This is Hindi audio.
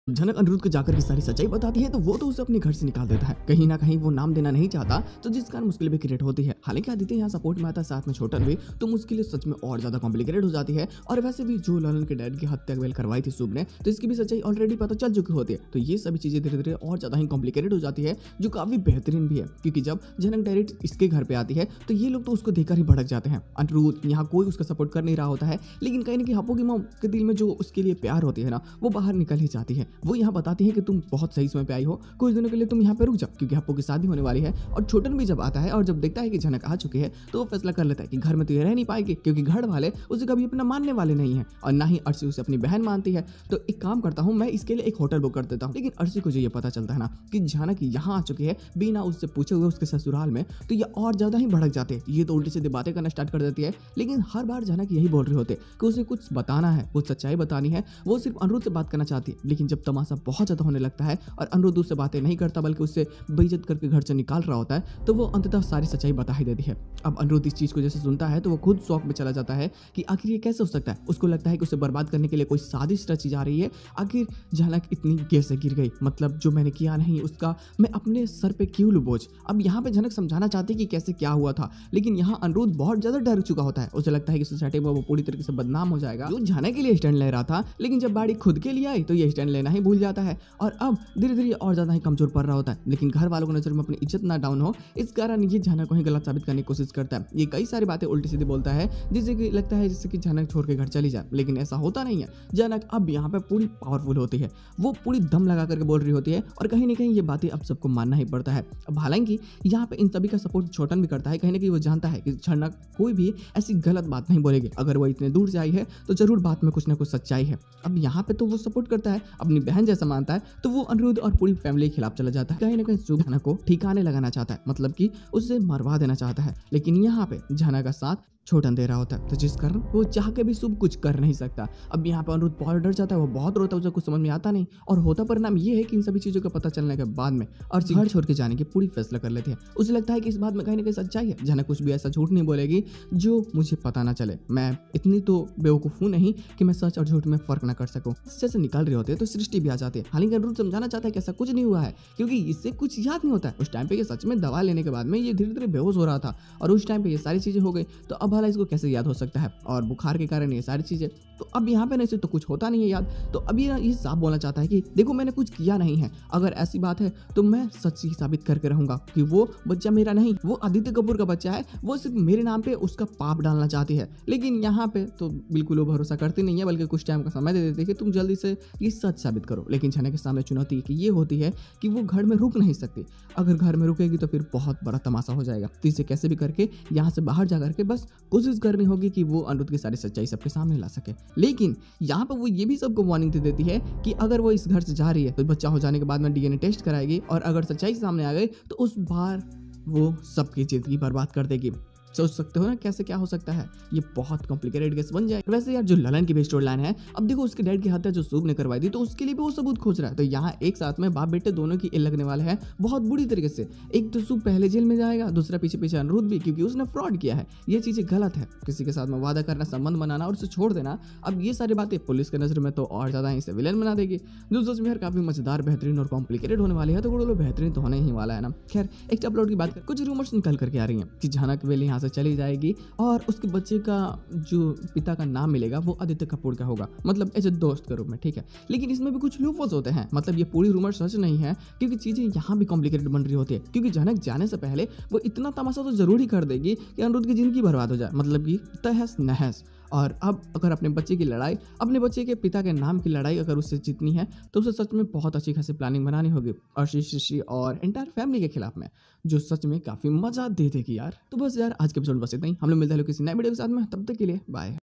जनक अनिरुद्ध को जाकर की सारी सच्चाई बताती है तो वो तो उसे अपने घर से निकाल देता है। कहीं ना कहीं वो नाम देना नहीं चाहता, तो जिस कारण मुश्किल भी क्रिएट होती है। हालांकि आदित्य यहाँ सपोर्ट में आता है, साथ में छोटन भी, तो मुश्किलें सच में और ज्यादा कॉम्प्लिकेटेड हो जाती है। और वैसे भी जो ललन के डैड की हत्या वेल करवाई थी शुभ ने, तो इसकी भी सच्चाई ऑलरेडी पता चल चुकी होती है। तो ये सभी चीजें धीरे धीरे और ज्यादा ही कॉम्प्लिकेटेड हो जाती है, जो काफी बेहतरीन भी है। क्योंकि जब जनक डायरेक्ट इसके घर पे आती है तो ये लोग तो उसको देखकर ही भड़क जाते हैं। अनिरुद्ध यहाँ कोई उसका सपोर्ट कर नहीं रहा होता है, लेकिन कहीं ना कहीं हप्पो की मॉम के दिल में जो उसके लिए प्यार होती है ना, वो बाहर निकल ही जाती है। वो यहाँ बताती है कि तुम बहुत सही समय पे आई हो, कुछ दिनों के लिए तुम यहाँ पे रुक जाओ, क्योंकि हप्पो की शादी होने वाली है। और छोटन भी जब आता है और जब देखता है कि जनक आ चुके हैं, तो वो फैसला कर लेता है कि घर में तो ये रह नहीं पाएगी, क्योंकि घर वाले उसे कभी अपना मानने वाले नहीं है और ना ही अर्शी उसे अपनी बहन मानती है। तो एक काम करता हूँ, मैं इसके लिए एक होटल बुक कर देता हूँ। लेकिन अर्शी को जो ये पता चलता है ना कि जानक यहाँ आ चुकी है बिना उससे पूछे हुए उसके ससुराल में, तो ये और ज्यादा ही भड़क जाते हैं। ये तो उल्टी सीधी बातें करना स्टार्ट कर देती है। लेकिन हर बार जानक यही बोल रहे होते कि उसे कुछ बताना है, कुछ सच्चाई बतानी है। वो सिर्फ अनिरुद्ध से बात करना चाहती है। लेकिन जब तमाशा बहुत ज्यादा होने लगता है और अनिरुद्ध उससे बातें नहीं करता बल्कि उससे बेइज्जत करके घर से निकाल रहा होता है, तो वो अंततः सारी सच्चाई बता ही देती है। अब अनिरुद्ध इस चीज को जैसे सुनता है तो वो खुद शौक में चला जाता है कि आखिर ये कैसे हो सकता है। उसको लगता है कि उसे बर्बाद करने के लिए कोई साजिश रची जा रही है। आखिर जानक इतनी कैसे गिर गई, मतलब जो मैंने किया नहीं उसका मैं अपने सर पे क्यों लूं बोझ। अब यहाँ पे जनक समझाना चाहती है कि कैसे क्या हुआ था, लेकिन यहाँ अनिरुद्ध बहुत ज्यादा डर चुका होता है। उसे लगता है कि सोसाइटी में वो पूरी तरीके से बदनाम हो जाएगा। जो जानक के लिए स्टैंड ले रहा था, लेकिन जब बाड़ी खुद के लिए आई तो ये स्टैंड लेना ही भूल जाता है और अब धीरे धीरे और ज्यादा ही कमजोर पड़ रहा होता है। लेकिन घर वालों की नजर में अपनी इज्जत ना डाउन हो, इस कारण ये जानक को ही गलत साबित करने की कोशिश करता है। ये कई सारी बातें उल्टी सीधी बोलता है, जिससे कि लगता है जैसे कि जानक छोड़ के घर चली जाए, लेकिन ऐसा होता नहीं है। जानक अब यहाँ पे पूरी पावरफुल होती है, वो पूरी दम लगा करके बोल रही होती है और कहीं ना कहीं ये बातें अब सबको मानना ही पड़ता है। अब हालांकि यहाँ पे इन सभी का सपोर्ट छोटन भी करता है। कहीं ना कहीं वो जानता है कि जनक कोई भी ऐसी गलत बात नहीं बोलेगी। अगर वो इतने दूर से आई है तो जरूर बात में कुछ ना कुछ सच्चाई है। अब यहाँ पे तो वो सपोर्ट करता है, अपनी बहन जैसा मानता है, तो वो अनिरुद्ध और पूरी फैमिली के खिलाफ चला जाता है। कहीं ना कहीं शुभ जानक को ठिकाने लगाना चाहता है, मतलब कि उसे मरवा देना चाहता है। लेकिन यहाँ पे जानक का साथ छोटन दे रहा होता है, तो जिस कारण वो चाह के भी शुभ कुछ कर नहीं सकता। अब यहाँ पर अनिरुद्ध बहुत डर जाता है, वो बहुत रोता है, उसे कुछ समझ में आता नहीं। और होता परिणाम ये है कि इन सभी चीजों का पता चलने के बाद में अर्शी घर छोड़ के जाने की पूरी फैसला कर लेती है। उसे लगता है कि इस बात में कहीं ना कहीं सच्चाई है, जनक कुछ भी ऐसा झूठ नहीं बोलेगी जो मुझे पता ना चले। मैं इतनी तो बेवकूफ हूं नहीं कि मैं सच और झूठ में फर्क ना कर सकूं। जैसे निकल रहे होते हैं तो सृष्टि भी आ जाती है। हालांकि अनिरुद्ध समझाना चाहता है कि ऐसा कुछ नहीं हुआ है, क्योंकि इससे कुछ याद नहीं होता है। उस टाइम पे ये सच में दवा लेने के बाद में ये धीरे धीरे बेहोश हो रहा था और उस टाइम पे ये सारी चीजें हो गई, तो अब भला इसको कैसे याद हो सकता है। और बुखार के कारण ये सारी चीजें, तो अब यहाँ पे नहीं से तो कुछ होता नहीं है याद। तो अभी ये साफ बोलना चाहता है कि देखो मैंने कुछ किया नहीं है, अगर ऐसी बात है तो मैं सच ही साबित करके रहूंगा कि वो बच्चा मेरा नहीं, वो आदित्य कपूर का बच्चा है। वो सिर्फ मेरे नाम पे उसका पाप डालना चाहती है। लेकिन यहाँ पे तो बिल्कुल वो भरोसा करती नहीं है, बल्कि कुछ टाइम का समय दे देती है कि तुम जल्दी से ये सच साबित करो। लेकिन जनक के सामने चुनौती की ये होती है कि वो घर में रुक नहीं सकती। अगर घर में रुकेगी तो फिर बहुत बड़ा तमाशा हो जाएगा। तो इसे कैसे भी करके यहाँ से बाहर जा करके बस कोशिश करनी होगी कि वो अनिरुद्ध की सारी सच्चाई सबके सामने ला सके। लेकिन यहाँ पर वो ये भी सबको वार्निंग दे देती है कि अगर वो इस घर से जा रही है तो बच्चा हो जाने के बाद में डीएनए टेस्ट कराएगी, और अगर सच्चाई सामने आ गई तो उस बार वो सबकी जिंदगी बर्बाद कर देगी। सोच सकते हो ना कैसे क्या हो सकता है, ये बहुत कॉम्प्लिकेटेड केस बन जाए। वैसे यार जो ललन की भी स्टोरी लाइन है, अब देखो उसके डैड की हत्या जो शुभ ने करवाई थी, तो उसके लिए भी वो सबूत खोज रहा है। तो यहाँ एक साथ में बाप बेटे दोनों की इल लगने वाले हैं बहुत बुरी तरीके से। एक तो शुभ पहले जेल में जाएगा, दूसरा पीछे पीछे अनिरुद्ध भी, क्योंकि उसने फ्रॉड किया है। ये चीजें गलत है, किसी के साथ में वादा करना, संबंध बनाना और उसे छोड़ देना। अब ये सारी बातें पुलिस की नजर में तो और ज्यादा इसे विलेन बना देगी, जो सच में यार काफी मजेदार, बेहतरीन और कॉम्प्लिकेटेड होने वाली है। तो बोलो बेहतरीन तो होने ही वाला है ना। खैर एक अपलोड की बात कर, कुछ रूमर्स निकल करके आ रही है कि जानक वेल यहाँ से चली जाएगी और उसके बच्चे का जो पिता का नाम मिलेगा वो आदित्य कपूर का होगा, मतलब एज ए दोस्त के रूप में, ठीक है। लेकिन इसमें भी कुछ लूपहोल्स होते हैं, मतलब ये पूरी रूमर सच नहीं है, क्योंकि चीजें यहाँ भी कॉम्प्लिकेटेड बन रही होती है। क्योंकि जनक जाने से पहले वो इतना तमाशा तो जरूर ही कर देगी कि अनिरुद्ध की जिंदगी बर्बाद हो जाए, मतलब कि तहस नहस। और अब अगर अपने बच्चे की लड़ाई, अपने बच्चे के पिता के नाम की लड़ाई अगर उससे जीतनी है, तो उसे सच में बहुत अच्छी खासी प्लानिंग बनानी होगी आशीष, ऋषि और एंटायर फैमिली के खिलाफ में, जो सच में काफी मजा दे देगी यार। तो बस यार आज के एपिसोड बस इतना ही। हम लोग मिलते हैं किसी नए वीडियो के साथ में, तब तक के लिए बाय।